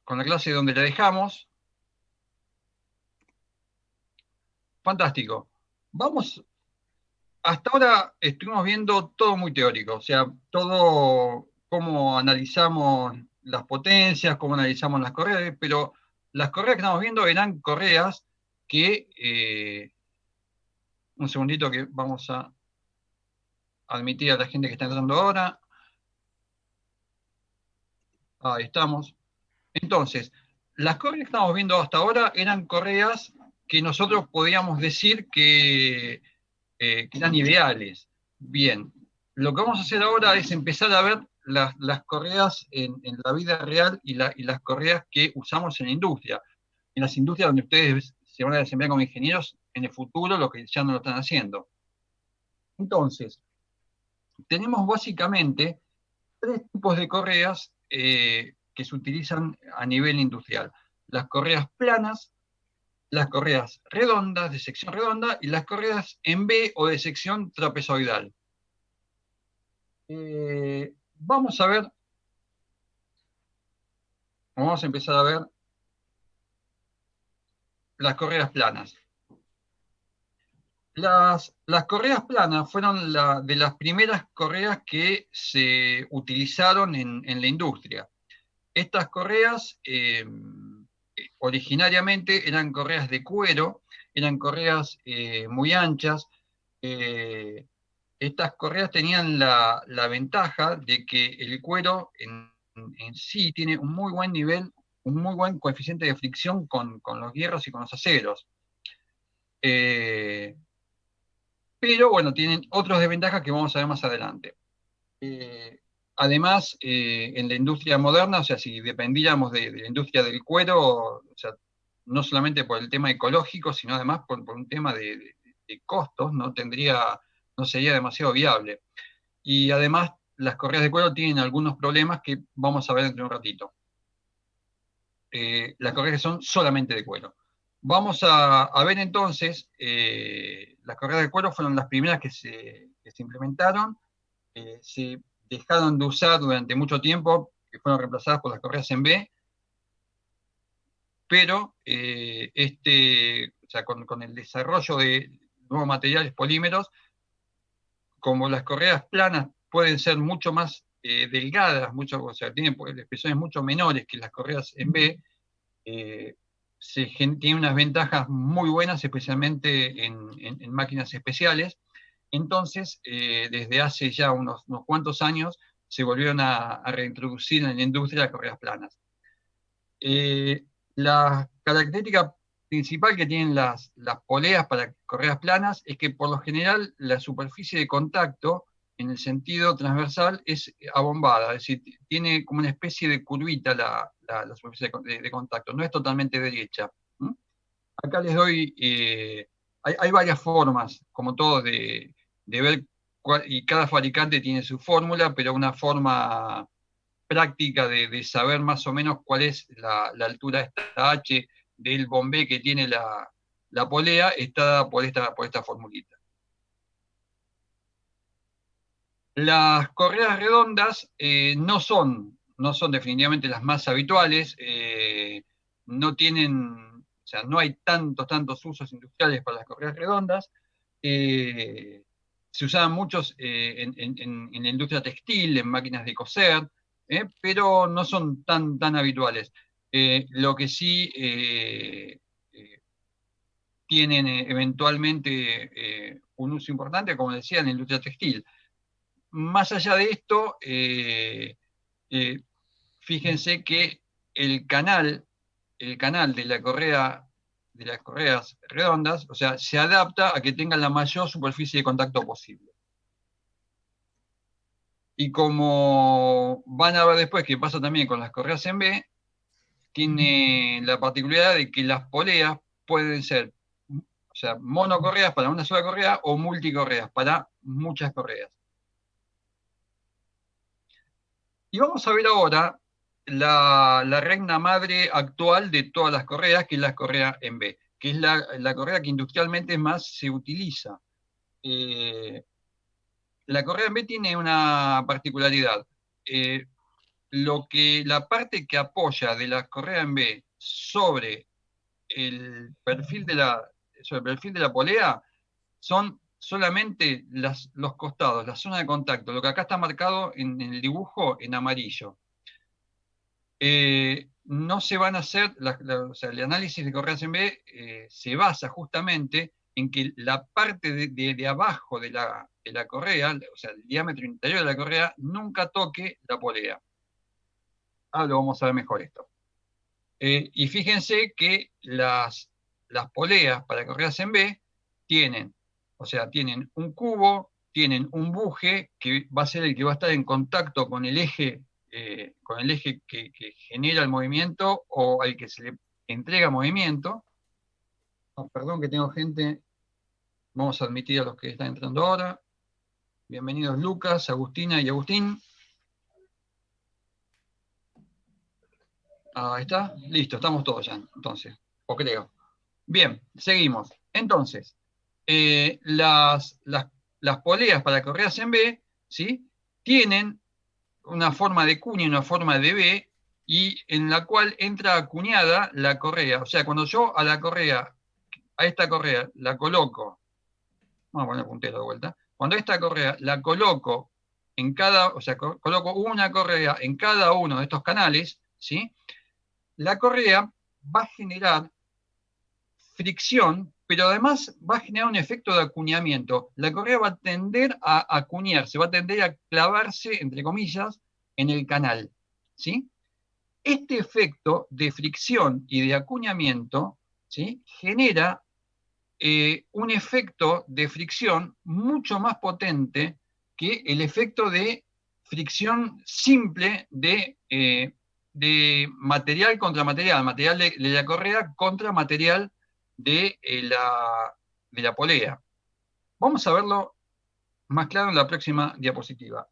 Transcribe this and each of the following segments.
con la clase donde la dejamos. Fantástico. Hasta ahora estuvimos viendo todo muy teórico, o sea, todo cómo analizamos las potencias, cómo analizamos las correas, pero las correas que estamos viendo eran correas que, un segundito que vamos a admitir a la gente que está entrando ahora. Ahí estamos. Entonces, las correas que estamos viendo hasta ahora eran correas que nosotros podíamos decir que eran ideales. Bien, lo que vamos a hacer ahora es empezar a ver las correas en la vida real y las correas que usamos en la industria. En las industrias donde ustedes se van a desempeñar como ingenieros en el futuro, lo que ya no lo están haciendo. Entonces, tenemos básicamente tres tipos de correas que se utilizan a nivel industrial. Las correas planas, las correas redondas, de sección redonda, y las correas en B o de sección trapezoidal. Vamos a empezar a ver las correas planas. Las correas planas fueron de las primeras correas que se utilizaron en la industria. Estas correas originariamente eran correas de cuero, eran correas muy anchas. Estas correas tenían la ventaja de que el cuero en sí tiene un muy buen nivel, un muy buen coeficiente de fricción con los hierros y con los aceros. Pero bueno, tienen otras desventajas que vamos a ver más adelante. Además, en la industria moderna, o sea, si dependiéramos de la industria del cuero, o sea, no solamente por el tema ecológico, sino además por un tema de costos, no sería demasiado viable. Y además, las correas de cuero tienen algunos problemas que vamos a ver dentro de un ratito. Las correas que son solamente de cuero. Vamos a ver entonces, las correas de cuero fueron las primeras que se implementaron, se dejaron de usar durante mucho tiempo, que fueron reemplazadas por las correas en B, pero o sea, con el desarrollo de nuevos materiales polímeros, como las correas planas pueden ser mucho más delgadas, o sea, tienen expresiones mucho menores que las correas en B, tiene unas ventajas muy buenas, especialmente en máquinas especiales. Entonces, desde hace ya unos cuantos años, se volvieron a reintroducir en la industria las correas planas. La característica principal que tienen las poleas para correas planas es que por lo general la superficie de contacto en el sentido transversal es abombada, es decir, tiene como una especie de curvita la superficie de contacto, no es totalmente derecha. Acá les doy, hay varias formas, como todo, de ver y cada fabricante tiene su fórmula, pero una forma práctica de saber más o menos cuál es la altura esta H del bombé que tiene la polea, está dada por esta formulita. Las correas redondas no son definitivamente las más habituales, no tienen, o sea, no hay tantos usos industriales para las correas redondas. Se usaban muchos en la industria textil, en máquinas de coser, pero no son tan habituales. Lo que sí tienen eventualmente un uso importante, como decía, en la industria textil. Más allá de esto, fíjense que el canal de la correa, de las correas redondas, o sea, se adapta a que tengan la mayor superficie de contacto posible. Y como van a ver después que pasa también con las correas en B, tiene la particularidad de que las poleas pueden ser, o sea, monocorreas para una sola correa o multicorreas para muchas correas. Y vamos a ver ahora la reina madre actual de todas las correas, que es la correa en B, que es la correa que industrialmente más se utiliza. La correa en B tiene una particularidad. la parte que apoya de la correa en B sobre el perfil de la polea son solamente los costados, la zona de contacto, lo que acá está marcado en el dibujo en amarillo. No se van a hacer, o sea, el análisis de correas en B se basa justamente en que la parte de abajo de la correa, o sea, el diámetro interior de la correa, nunca toque la polea. Ahora lo vamos a ver mejor esto. Y fíjense que las poleas para correas en B tienen, o sea, tienen un cubo, tienen un buje que va a ser el que va a estar en contacto con el eje que genera el movimiento o al que se le entrega movimiento. Oh, perdón que tengo gente, vamos a admitir a los que están entrando ahora. Bienvenidos Lucas, Agustina y Agustín. Ahí está, listo, estamos todos ya, entonces, o creo. Bien, seguimos. Entonces, las poleas para correas en B, ¿sí? Tienen una forma de cuña y una forma de B, y en la cual entra acuñada la correa. O sea, cuando yo a esta correa la coloco, vamos a poner el puntero de vuelta, cuando esta correa la coloco o sea, coloco una correa en cada uno de estos canales, ¿sí? La correa va a generar fricción, pero además va a generar un efecto de acuñamiento. La correa va a tender a acuñarse, va a tender a clavarse, entre comillas, en el canal, ¿sí? Este efecto de fricción y de acuñamiento, ¿sí? Genera un efecto de fricción mucho más potente que el efecto de fricción simple de material contra material de la correa contra material de la polea. Vamos a verlo más claro en la próxima diapositiva.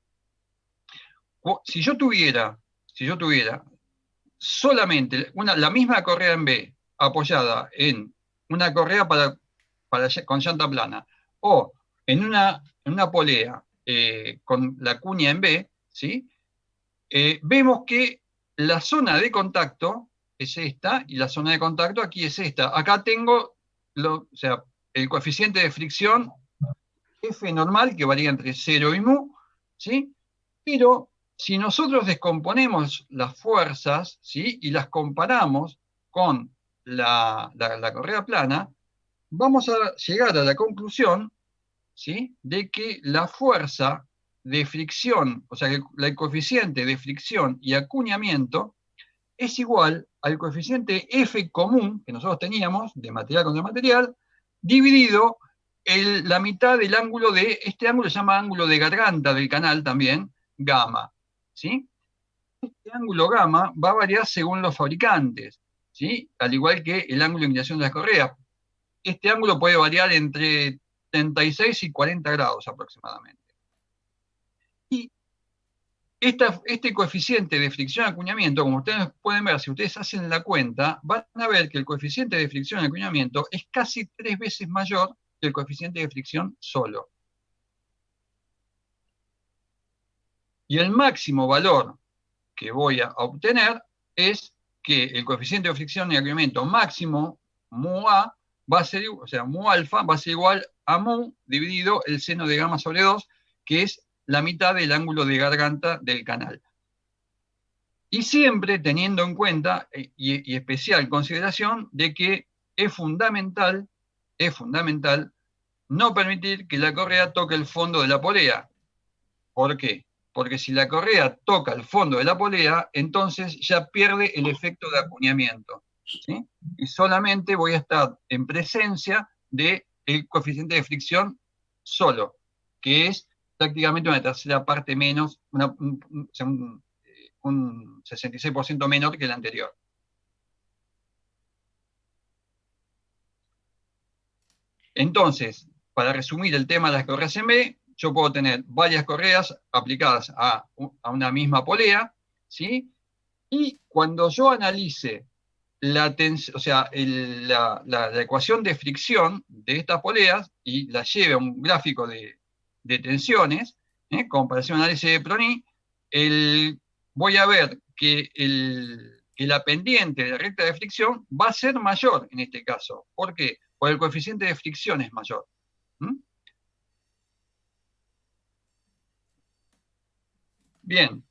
Si yo tuviera solamente la misma correa en B apoyada en una correa con llanta plana o en una polea con la cuña en B, ¿sí? Vemos que la zona de contacto es esta y la zona de contacto aquí es esta. Acá tengo o sea, el coeficiente de fricción F normal, que varía entre 0 y mu, ¿sí? Pero si nosotros descomponemos las fuerzas, ¿sí? Y las comparamos con la correa plana, vamos a llegar a la conclusión, ¿sí? De que la fuerza de fricción, o sea, que el coeficiente de fricción y acuñamiento es igual al coeficiente F común que nosotros teníamos, de material contra material, dividido la mitad del ángulo este ángulo se llama ángulo de garganta del canal también, gamma, ¿sí? Este ángulo gamma va a variar según los fabricantes, ¿sí? Al igual que el ángulo de inclinación de las correas. Este ángulo puede variar entre 36 y 40 grados aproximadamente. Y este coeficiente de fricción y acuñamiento, como ustedes pueden ver, si ustedes hacen la cuenta, van a ver que el coeficiente de fricción y acuñamiento es casi 3 veces mayor que el coeficiente de fricción solo. Y el máximo valor que voy a obtener es que el coeficiente de fricción y acuñamiento máximo, mu A, va a ser, o sea, mu alfa va a ser igual a mu dividido el seno de gamma sobre 2, que es la mitad del ángulo de garganta del canal. Y siempre teniendo en cuenta y especial consideración de que es fundamental no permitir que la correa toque el fondo de la polea. ¿Por qué? Porque si la correa toca el fondo de la polea, entonces ya pierde el efecto de acuñamiento, ¿sí? Y solamente voy a estar en presencia del coeficiente de fricción solo, que es prácticamente una tercera parte menos, un 66% menor que el anterior. Entonces, para resumir el tema de las correas en B, yo puedo tener varias correas aplicadas a una misma polea, ¿sí? Y cuando yo analice la ecuación de fricción de estas poleas y la lleve a un gráfico de tensiones, comparación análisis de Prony, voy a ver que, que la pendiente de la recta de fricción va a ser mayor en este caso. ¿Por qué? Porque el coeficiente de fricción es mayor. ¿Mm? Bien,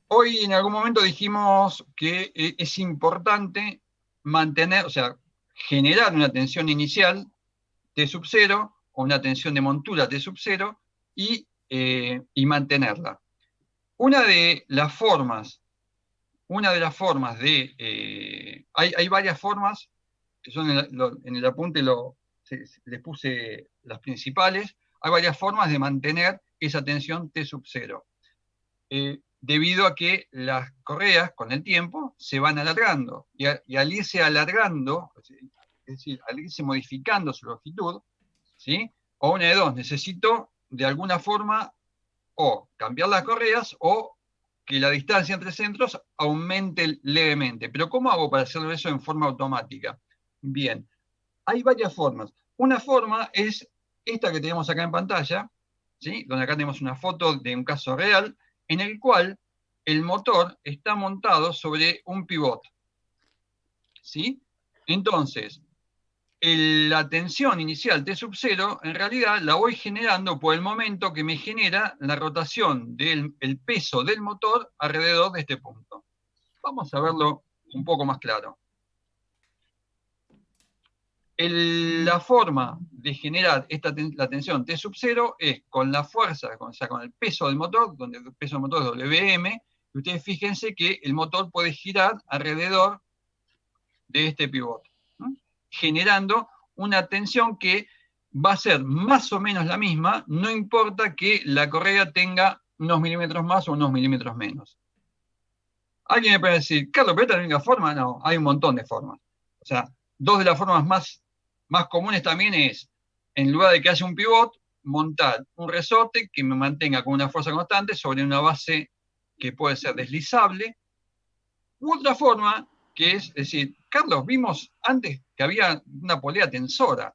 hoy en algún momento dijimos que es importante mantener, o sea, generar una tensión inicial T sub 0 o una tensión de montura T sub 0 y mantenerla. Una de las formas, hay varias formas, que son en el apunte les puse las principales, hay varias formas de mantener esa tensión T sub 0. Debido a que las correas con el tiempo se van alargando y al irse alargando, es decir, al irse modificando su longitud, ¿sí? O una de dos, necesito de alguna forma o cambiar las correas o que la distancia entre centros aumente levemente. Pero ¿cómo hago para hacerlo eso en forma automática? Bien, hay varias formas. Una forma es esta que tenemos acá en pantalla, ¿sí? Donde acá tenemos una foto de un caso real, en el cual el motor está montado sobre un pivot, ¿sí? Entonces, la tensión inicial T sub 0, en realidad la voy generando por el momento que me genera la rotación del peso del motor alrededor de este punto. Vamos a verlo un poco más claro. La forma de generar la tensión T sub 0 es con la fuerza, o sea, con el peso del motor, donde el peso del motor es Wm, y ustedes fíjense que el motor puede girar alrededor de este pivote, ¿no? Generando una tensión que va a ser más o menos la misma, no importa que la correa tenga unos milímetros más o unos milímetros menos. Alguien me puede decir, Carlos, ¿pero esta es la única forma? No, hay un montón de formas. O sea, dos de las formas más comunes también es, en lugar de que haya un pivot, montar un resorte que me mantenga con una fuerza constante sobre una base que puede ser deslizable. U otra forma, que es decir, Carlos, vimos antes que había una polea tensora.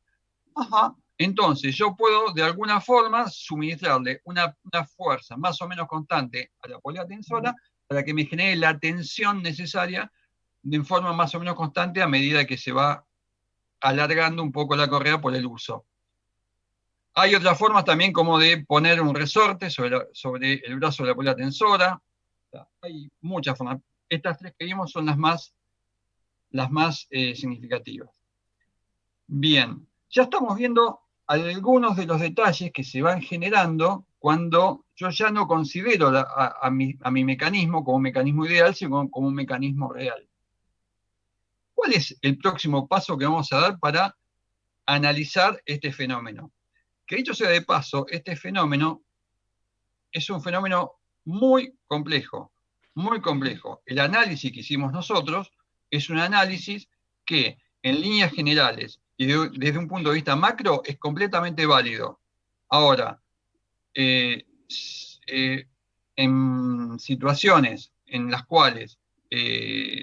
Ajá. Entonces, yo puedo de alguna forma suministrarle una fuerza más o menos constante a la polea tensora para que me genere la tensión necesaria de forma más o menos constante a medida que se va alargando un poco la correa por el uso. Hay otras formas también como de poner un resorte sobre el brazo de la polea tensora. Hay muchas formas. Estas tres que vimos son las más significativas. Bien, ya estamos viendo algunos de los detalles que se van generando cuando yo ya no considero a mi mecanismo como un mecanismo ideal, sino como un mecanismo real. ¿Cuál es el próximo paso que vamos a dar para analizar este fenómeno? Que dicho sea de paso, este fenómeno es un fenómeno muy complejo, muy complejo. El análisis que hicimos nosotros es un análisis que en líneas generales y desde un punto de vista macro es completamente válido. Ahora, en situaciones en las cuales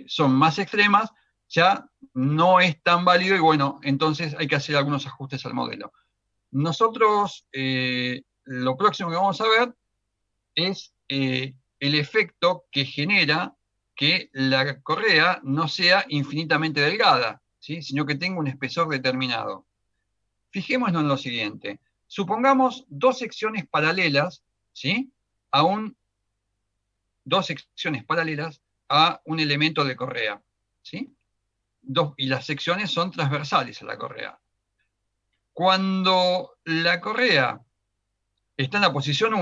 son más extremas, ya no es tan válido y bueno, entonces hay que hacer algunos ajustes al modelo. Nosotros, lo próximo que vamos a ver es el efecto que genera que la correa no sea infinitamente delgada, ¿sí? Sino que tenga un espesor determinado. Fijémonos en lo siguiente. Supongamos dos secciones paralelas, ¿sí? Dos secciones paralelas a un elemento de correa, ¿sí? Y las secciones son transversales a la correa. Cuando la correa está en la posición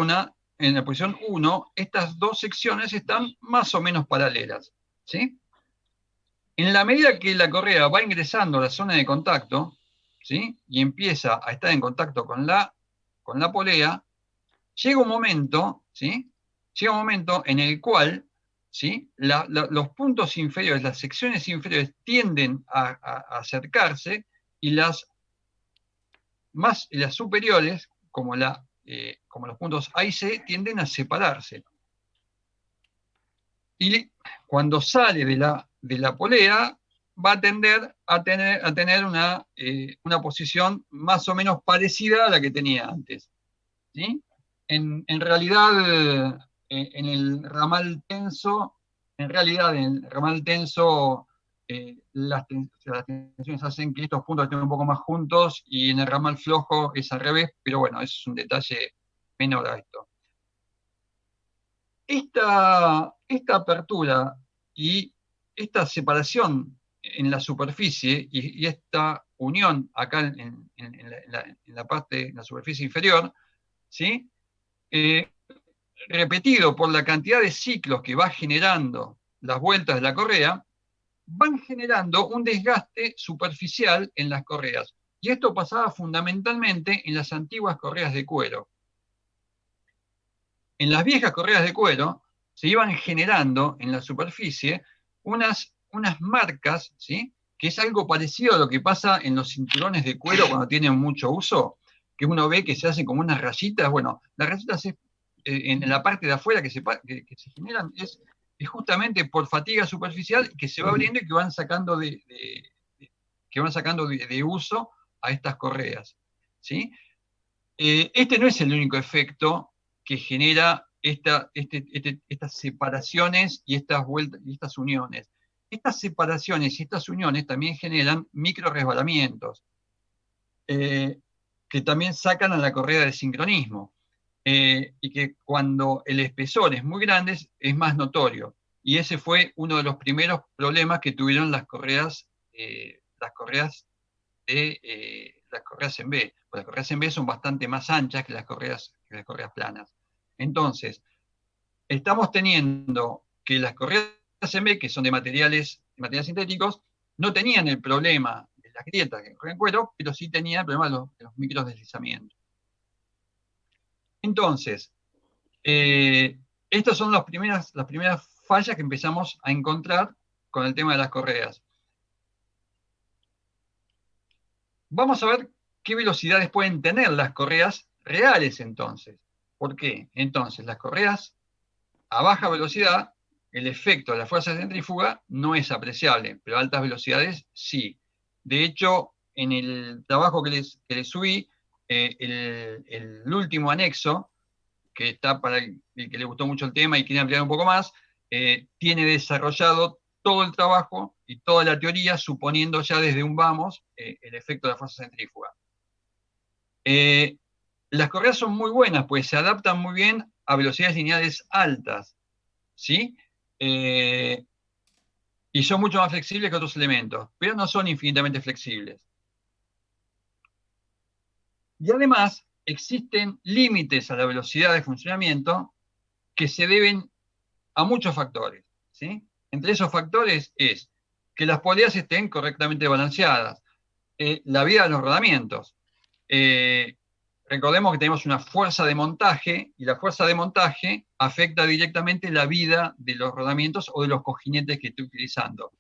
1, estas dos secciones están más o menos paralelas, ¿sí? En la medida que la correa va ingresando a la zona de contacto, ¿sí? Y empieza a estar en contacto con la polea, llega un momento, ¿sí? Llega un momento en el cual, ¿sí? Los puntos inferiores, las secciones inferiores tienden a acercarse y las superiores, como los puntos A y C, tienden a separarse. Y cuando sale de la polea, va a tender a tener una posición más o menos parecida a la que tenía antes, ¿sí? En realidad, en el ramal tenso, en realidad en el ramal tenso las tensiones hacen que estos puntos estén un poco más juntos y en el ramal flojo es al revés, pero bueno, eso es un detalle menor a esto. Esta apertura y esta separación en la superficie y esta unión acá en la parte, en la superficie inferior, ¿sí? Repetido por la cantidad de ciclos que va generando las vueltas de la correa, van generando un desgaste superficial en las correas. Y esto pasaba fundamentalmente en las antiguas correas de cuero. En las viejas correas de cuero se iban generando en la superficie unas marcas, ¿sí? Que es algo parecido a lo que pasa en los cinturones de cuero cuando tienen mucho uso, que uno ve que se hacen como unas rayitas. Bueno, las rayitas en la parte de afuera que se generan es justamente por fatiga superficial que se va abriendo y que van sacando de uso a estas correas, ¿sí? Este no es el único efecto que genera estas separaciones y estas vueltas y estas uniones. Estas separaciones y estas uniones también generan micro resbalamientos, que también sacan a la correa de sincronismo, y que cuando el espesor es muy grande es más notorio. Y ese fue uno de los primeros problemas que tuvieron las correas en B. Pues las correas en B son bastante más anchas que las correas planas. Entonces, estamos teniendo que las correas en B, que son de materiales sintéticos, no tenían el problema de las grietas que corren cuero, pero sí tenían el problema de los micros deslizamientos. Entonces, estas son las primeras fallas que empezamos a encontrar con el tema de las correas. Vamos a ver qué velocidades pueden tener las correas reales entonces. ¿Por qué? Entonces, las correas a baja velocidad, el efecto de la fuerza centrífuga no es apreciable, pero a altas velocidades sí. De hecho, en el trabajo que les subí, el último anexo, que está para el que le gustó mucho el tema y quiere ampliar un poco más, tiene desarrollado todo el trabajo y toda la teoría, suponiendo ya desde un vamos el efecto de la fuerza centrífuga. Las correas son muy buenas, pues se adaptan muy bien a velocidades lineales altas, ¿sí? Y son mucho más flexibles que otros elementos, pero no son infinitamente flexibles. Y además, existen límites a la velocidad de funcionamiento que se deben a muchos factores, ¿sí? Entre esos factores es que las polaridades estén correctamente balanceadas, la vida de los rodamientos. Recordemos que tenemos una fuerza de montaje y la fuerza de montaje afecta directamente la vida de los rodamientos o de los cojinetes que estoy utilizando.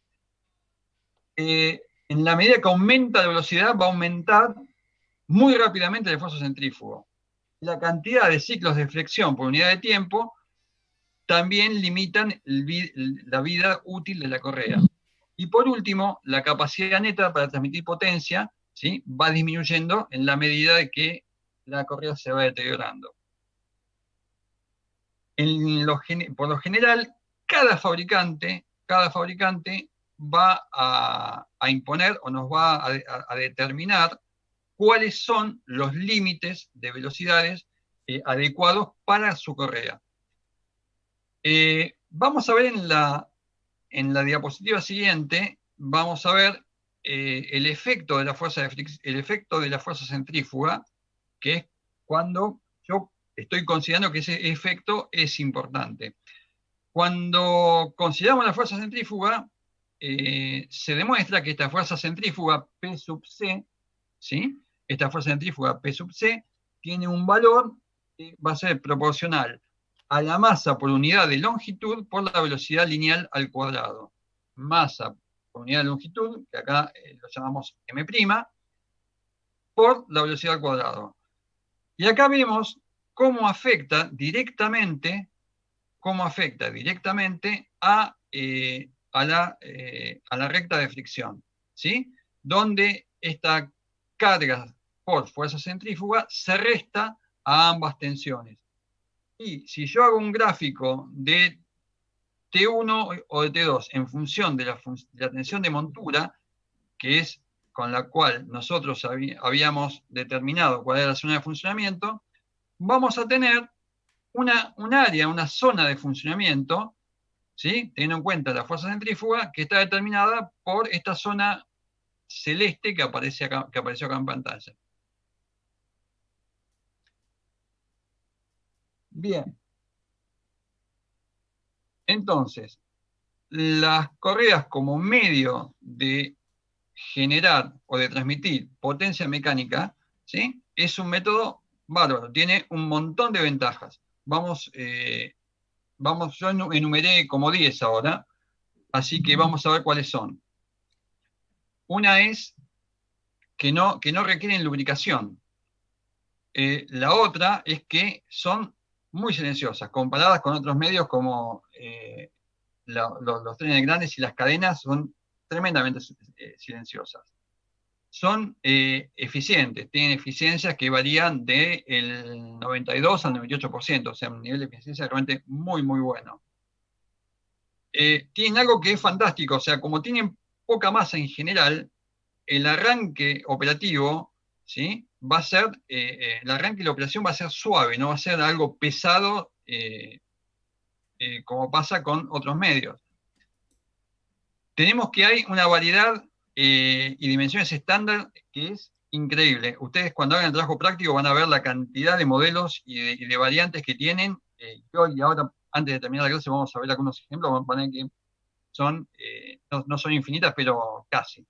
En la medida que aumenta la velocidad, va a aumentar muy rápidamente el esfuerzo centrífugo. La cantidad de ciclos de flexión por unidad de tiempo también limitan la vida útil de la correa. Y por último, la capacidad neta para transmitir potencia, ¿sí? Va disminuyendo en la medida de que la correa se va deteriorando. Por lo general, cada fabricante va a imponer o nos va a determinar cuáles son los límites de velocidades adecuados para su correa. Vamos a ver en la diapositiva siguiente, vamos a ver el efecto de la fuerza centrífuga, que es cuando yo estoy considerando que ese efecto es importante. Cuando consideramos la fuerza centrífuga, se demuestra que esta fuerza centrífuga P sub C, ¿sí? Esta fuerza centrífuga P sub C tiene un valor que va a ser proporcional a la masa por unidad de longitud por la velocidad lineal al cuadrado. Masa por unidad de longitud, que acá lo llamamos M', por la velocidad al cuadrado. Y acá vemos cómo afecta directamente a la recta de fricción, ¿sí? Donde esta carga por fuerza centrífuga se resta a ambas tensiones. Y si yo hago un gráfico de T1 o de T2 en función de la tensión de montura, que es con la cual nosotros habíamos determinado cuál era la zona de funcionamiento, vamos a tener un área, una zona de funcionamiento, ¿sí? Teniendo en cuenta la fuerza centrífuga, que está determinada por esta zona celeste que apareció acá en pantalla. Bien. Entonces, las correas como medio de generar o de transmitir potencia mecánica, ¿sí? Es un método bárbaro, tiene un montón de ventajas. Yo enumeré como 10 ahora, así que vamos a ver cuáles son. Una es que no requieren lubricación. La otra es que son muy silenciosas, comparadas con otros medios como los trenes grandes y las cadenas son tremendamente silenciosas. Son eficientes, tienen eficiencias que varían del 92 al 98%, o sea, un nivel de eficiencia realmente muy, muy bueno. Tienen algo que es fantástico, o sea, como tienen poca masa en general, el arranque operativo, ¿sí? Va a ser, el arranque de la operación va a ser suave, no va a ser algo pesado como pasa con otros medios. Tenemos que hay una variedad y dimensiones estándar que es increíble. Ustedes cuando hagan el trabajo práctico van a ver la cantidad de modelos y de variantes que tienen. Y ahora, antes de terminar la clase, vamos a ver algunos ejemplos. Vamos a poner que son, no son infinitas, pero casi.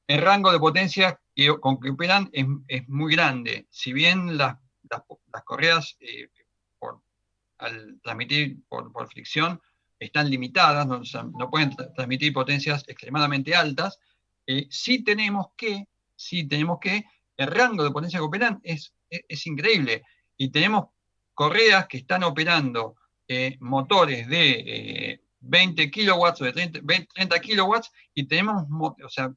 El rango de potencia con que operan es muy grande. Si bien las correas, al transmitir por fricción, están limitadas, no, o sea, no pueden transmitir potencias extremadamente altas, sí tenemos que, el rango de potencia que operan es increíble. Y tenemos correas que están operando motores de 20 kilowatts o de 30 kilowatts, y tenemos, o sea,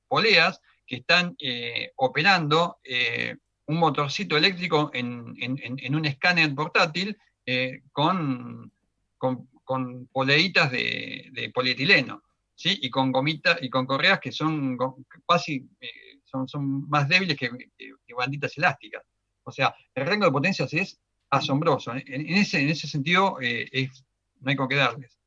poleas que están operando un motorcito eléctrico en un escáner portátil con poleitas de polietileno, ¿sí? Y con gomitas y con correas que son casi son más débiles que banditas elásticas. O sea, el rango de potencias es asombroso. En ese sentido, no hay con qué darles.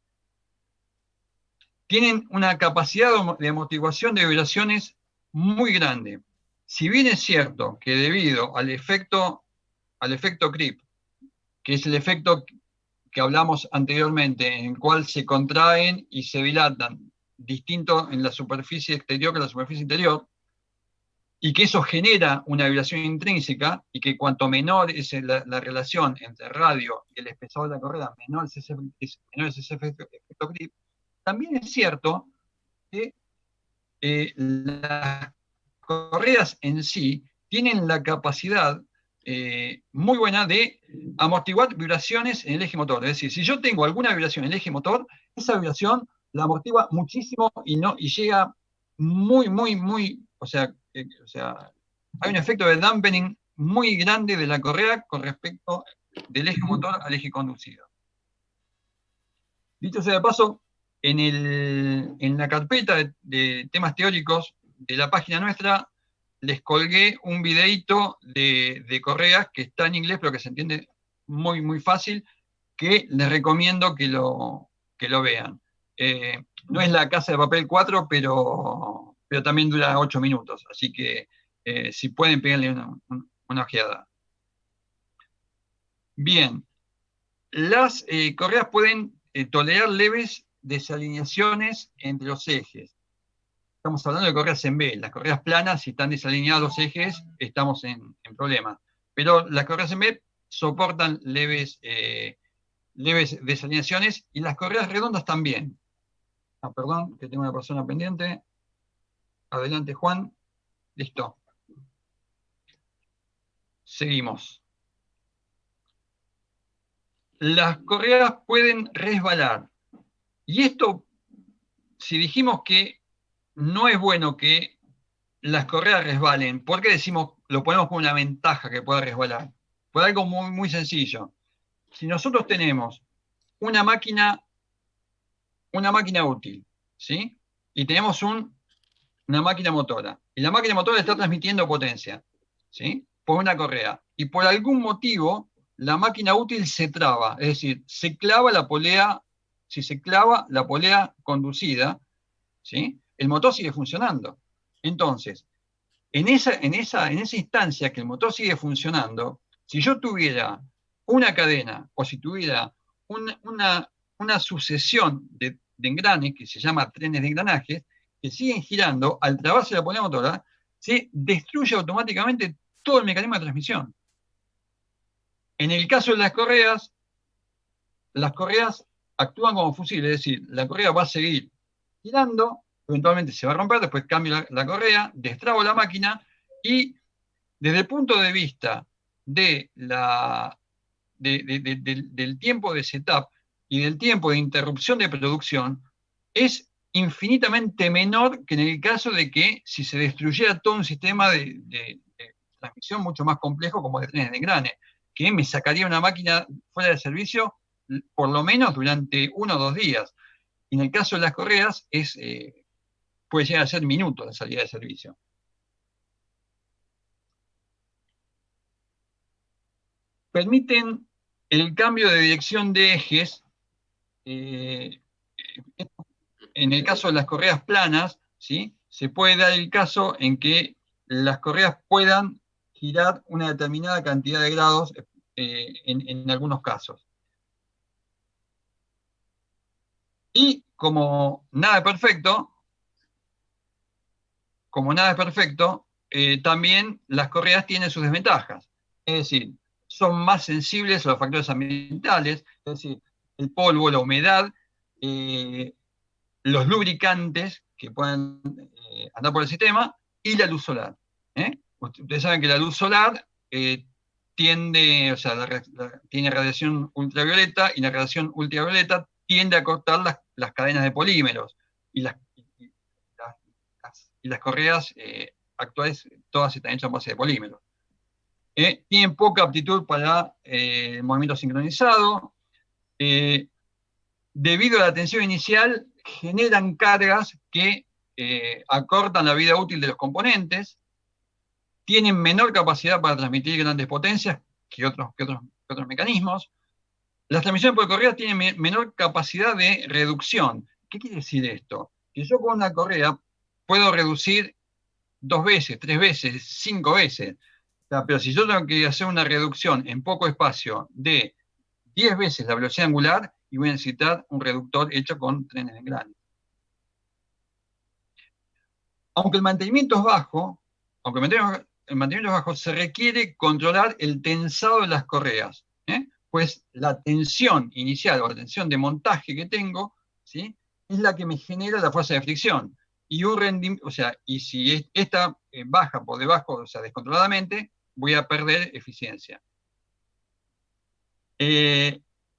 Tienen una capacidad de amortiguación de vibraciones muy grande. Si bien es cierto que debido al efecto creep, que es el efecto que hablamos anteriormente, en el cual se contraen y se dilatan, distinto en la superficie exterior que en la superficie interior, y que eso genera una vibración intrínseca, y que cuanto menor es la relación entre el radio y el espesor de la correa, menor es ese efecto creep. También es cierto que las correas en sí tienen la capacidad muy buena de amortiguar vibraciones en el eje motor. Es decir, si yo tengo alguna vibración en el eje motor, esa vibración la amortigua muchísimo y llega muy, muy, muy, o sea, hay un efecto de dampening muy grande de la correa con respecto del eje motor al eje conducido. Dicho sea de paso, en la carpeta de temas teóricos de la página nuestra, les colgué un videito de correas que está en inglés, pero que se entiende muy, muy fácil, que les recomiendo que lo vean. No es La Casa de Papel 4, pero también dura 8 minutos, así que si pueden, pegarle una ojeada. Bien, las correas pueden tolerar leves desalineaciones entre los ejes. Estamos hablando de correas en B. Las correas planas, si están desalineados los ejes, estamos en problemas. Pero las correas en B soportan leves desalineaciones, y las correas redondas también. Perdón, que tengo una persona pendiente. Adelante, Juan. Listo. Seguimos. Las correas pueden resbalar. Y esto, si dijimos que no es bueno que las correas resbalen, ¿por qué decimos, lo ponemos como una ventaja que pueda resbalar? por algo muy, muy sencillo. Si nosotros tenemos una máquina útil, ¿sí? Y tenemos una máquina motora, y la máquina motora está transmitiendo potencia, ¿sí? Por una correa, y por algún motivo la máquina útil se traba, es decir, se clava la polea, si se clava la polea conducida, ¿sí? El motor sigue funcionando. Entonces, en esa instancia que el motor sigue funcionando, si yo tuviera una cadena o si tuviera una sucesión de engranes que se llama trenes de engranajes, que siguen girando, al trabarse la polea motora, se destruye automáticamente todo el mecanismo de transmisión. En el caso de las correas actúan como fusibles, es decir, la correa va a seguir girando, eventualmente se va a romper, después cambio la correa, destrabo la máquina y desde el punto de vista del tiempo de setup y del tiempo de interrupción de producción, es infinitamente menor que en el caso de que si se destruyera todo un sistema de transmisión mucho más complejo como de trenes de engrane, que me sacaría una máquina fuera de servicio por lo menos durante 1 o 2 días. Y en el caso de las correas puede llegar a ser minutos de salida de servicio. Permiten el cambio de dirección de ejes. En el caso de las correas planas, ¿sí? Se puede dar el caso en que las correas puedan girar una determinada cantidad de grados en algunos casos. Y como nada es perfecto, también las correas tienen sus desventajas. Es decir, son más sensibles a los factores ambientales, es decir, el polvo, la humedad, los lubricantes que pueden andar por el sistema y la luz solar. Ustedes saben que la luz solar tiene radiación ultravioleta y la radiación ultravioleta tiende a cortar las cadenas de polímeros y las correas actuales todas están hechas a base de polímeros. Tienen poca aptitud para el movimiento sincronizado. Debido a la tensión inicial, generan cargas que acortan la vida útil de los componentes, tienen menor capacidad para transmitir grandes potencias que otros mecanismos. Las transmisiones por correa tienen menor capacidad de reducción. ¿Qué quiere decir esto? Que yo con una correa puedo reducir 2 veces, 3 veces, 5 veces. O sea, pero si yo tengo que hacer una reducción en poco espacio de 10 veces la velocidad angular, y voy a necesitar un reductor hecho con trenes de engrane. Aunque el mantenimiento es bajo, se requiere controlar el tensado de las correas, pues la tensión inicial o la tensión de montaje que tengo, ¿sí? Es la que me genera la fuerza de fricción. Y y si esta baja por debajo, o sea, descontroladamente, voy a perder eficiencia.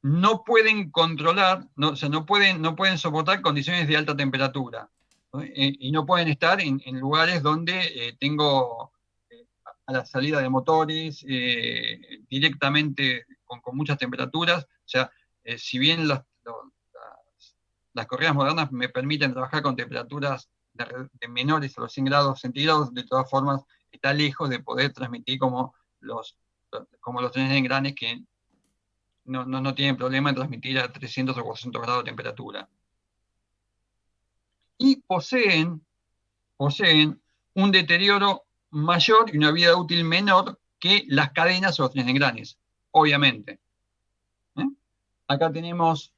No pueden controlar, no pueden soportar condiciones de alta temperatura, ¿no? Y no pueden estar en lugares donde tengo a la salida de motores directamente con muchas temperaturas. O sea, si bien las correas modernas me permiten trabajar con temperaturas de menores a los 100 grados centígrados, de todas formas está lejos de poder transmitir como los trenes de engranes que no tienen problema en transmitir a 300 o 400 grados de temperatura. Y poseen un deterioro mayor y una vida útil menor que las cadenas o los trenes de engranes, obviamente. Acá tenemos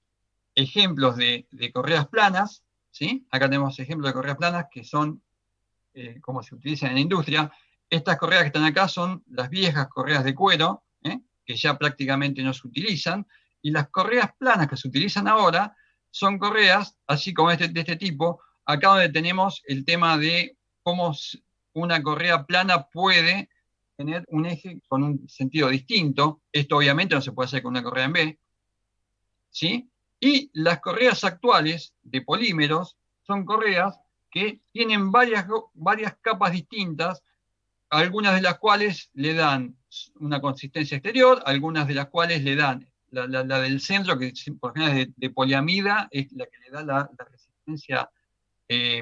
ejemplos de correas planas, ¿sí? Acá tenemos ejemplos de correas planas que son como se utilizan en la industria. Estas correas que están acá son las viejas correas de cuero, que ya prácticamente no se utilizan, y las correas planas que se utilizan ahora son correas, así como de este tipo, acá donde tenemos el tema de cómo una correa plana puede tener un eje con un sentido distinto. Esto obviamente no se puede hacer con una correa en B, ¿sí? Y las correas actuales de polímeros son correas que tienen varias capas distintas algunas de las cuales le dan una consistencia exterior, algunas de las cuales le dan la del centro, que por ejemplo es de poliamida, es la que le da la resistencia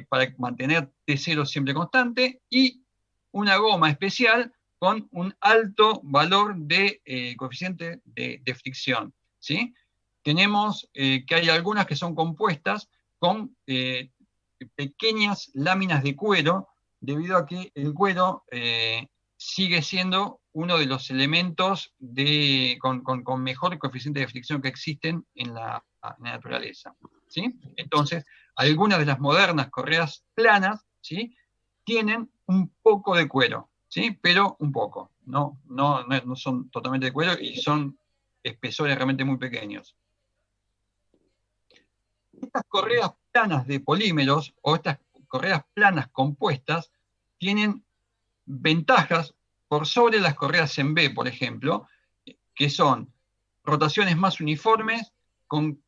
para mantener T0 siempre constante, y una goma especial con un alto valor de coeficiente de fricción, ¿sí? Tenemos que hay algunas que son compuestas con pequeñas láminas de cuero, debido a que el cuero sigue siendo uno de los elementos con mejor coeficiente de fricción que existen en la naturaleza, ¿sí? Entonces, algunas de las modernas correas planas, ¿sí?, tienen un poco de cuero, ¿sí?, pero un poco, no son totalmente de cuero y son espesores realmente muy pequeños. Estas correas planas de polímeros o estas correas planas compuestas tienen ventajas por sobre las correas en B, por ejemplo, que son rotaciones más uniformes, con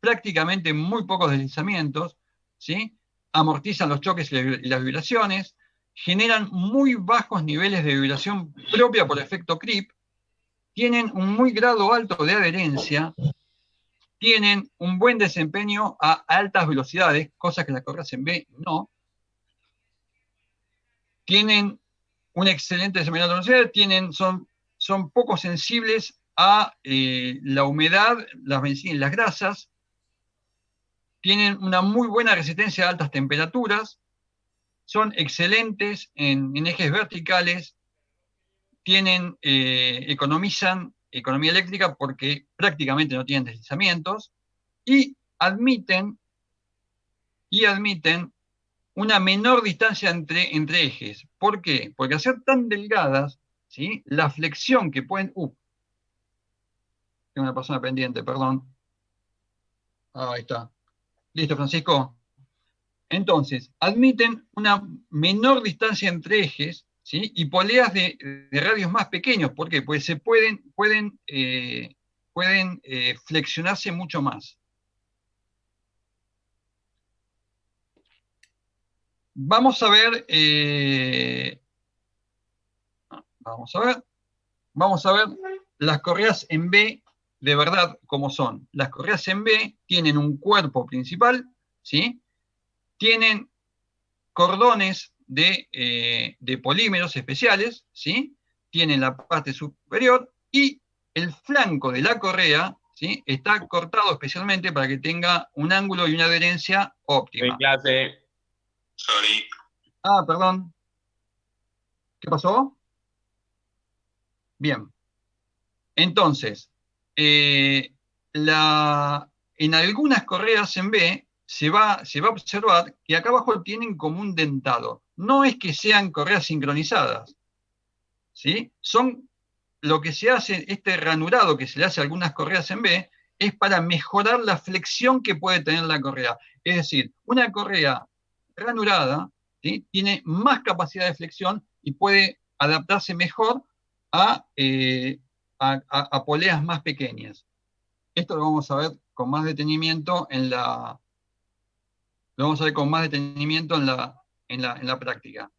prácticamente muy pocos deslizamientos, ¿sí? Amortizan los choques y las vibraciones, generan muy bajos niveles de vibración propia por efecto creep, tienen un muy grado alto de adherencia, tienen un buen desempeño a altas velocidades, cosas que las correas en B no, tienen un excelente desempeño de velocidad, son poco sensibles a la humedad, las bencinas, las grasas, tienen una muy buena resistencia a altas temperaturas, son excelentes en ejes verticales, economizan economía eléctrica porque prácticamente no tienen deslizamientos, y admiten una menor distancia entre ejes. ¿Por qué? Porque al ser tan delgadas, ¿sí?, la flexión que pueden... tengo una persona pendiente, perdón. Ahí está. Listo, Francisco. Entonces, admiten una menor distancia entre ejes, ¿sí?, y poleas de radios más pequeños. ¿Por qué? Pues pueden flexionarse mucho más. Vamos a ver, vamos a ver las correas en B de verdad cómo son. Las correas en B tienen un cuerpo principal, ¿sí?, tienen cordones de polímeros especiales, ¿sí?, tienen la parte superior y el flanco de la correa, ¿sí?, está cortado especialmente para que tenga un ángulo y una adherencia óptima. En clase. Sorry. Perdón. ¿Qué pasó? Bien. Entonces, en algunas correas en B se va a observar que acá abajo tienen como un dentado. No es que sean correas sincronizadas, ¿sí? Lo que se hace, este ranurado que se le hace a algunas correas en B, es para mejorar la flexión que puede tener la correa. Es decir, una correa ranurada, ¿sí?, tiene más capacidad de flexión y puede adaptarse mejor a poleas más pequeñas. Esto lo vamos a ver con más detenimiento en la práctica.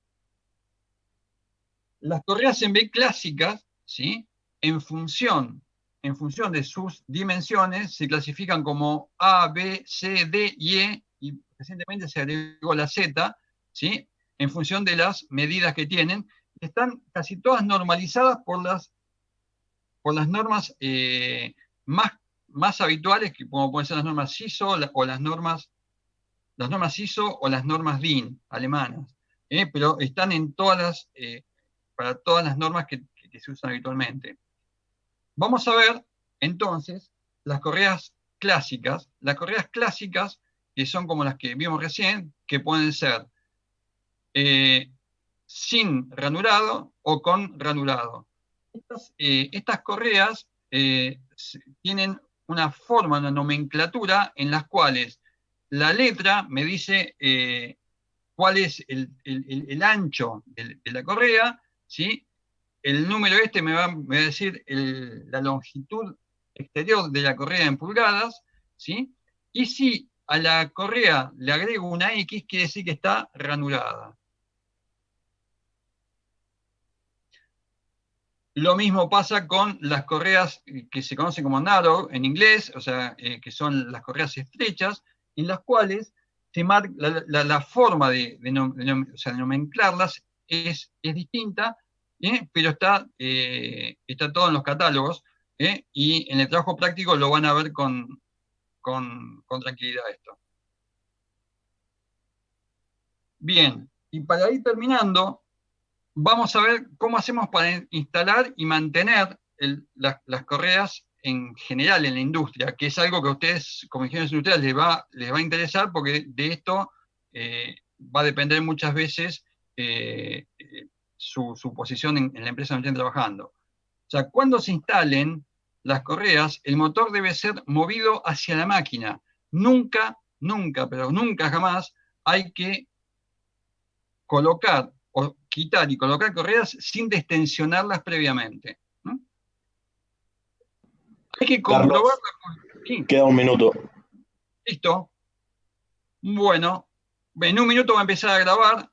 Las correas en B clásicas, ¿sí?, en función de sus dimensiones, se clasifican como A, B, C, D y E, y recientemente se agregó la Z, ¿sí?, en función de las medidas que tienen. Están casi todas normalizadas por las normas más habituales, como pueden ser las normas ISO o las normas ISO o las normas DIN alemanas, pero están en para todas las normas que se usan habitualmente. Vamos a ver entonces las correas clásicas. Las correas clásicas, que son como las que vimos recién, que pueden ser sin ranurado o con ranurado. Estas correas tienen una forma, una nomenclatura en las cuales la letra me dice cuál es el ancho de la correa, ¿sí? El número me va a decir la longitud exterior de la correa en pulgadas, ¿sí? Y si a la correa le agrego una X, quiere decir que está ranurada. Lo mismo pasa con las correas que se conocen como narrow en inglés, o sea, que son las correas estrechas, en las cuales se marca la forma o sea, de nomenclarlas es distinta, pero está todo en los catálogos, y en el trabajo práctico lo van a ver con tranquilidad esto. Bien, y para ir terminando, vamos a ver cómo hacemos para instalar y mantener las correas en general en la industria, que es algo que a ustedes, como ingenieros industriales, les va a interesar, porque de esto va a depender muchas veces su posición en la empresa donde estén trabajando. O sea, cuando se instalen las correas, el motor debe ser movido hacia la máquina. Nunca, nunca, pero nunca jamás hay que colocar o quitar y colocar correas sin destensionarlas previamente, ¿no? Hay que comprobar. Carlos, Sí, queda un minuto. listo. Bueno, en un minuto va a empezar a grabar.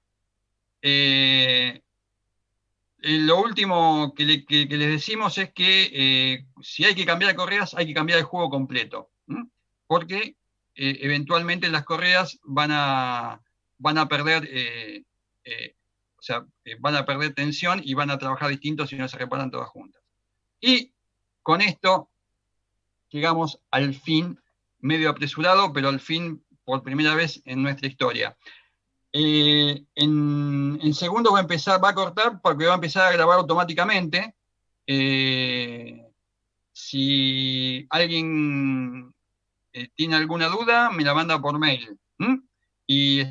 Eh, lo último que les decimos es que si hay que cambiar correas, hay que cambiar el juego completo, ¿no? Porque eventualmente las correas van a perder, o sea, van a perder tensión y van a trabajar distintos si no se reparan todas juntas. Y con esto llegamos al fin, medio apresurado, pero al fin por primera vez en nuestra historia. En segundos va a cortar porque va a empezar a grabar automáticamente. Eh, si alguien tiene alguna duda, me la manda por mail. ¿Mm? Y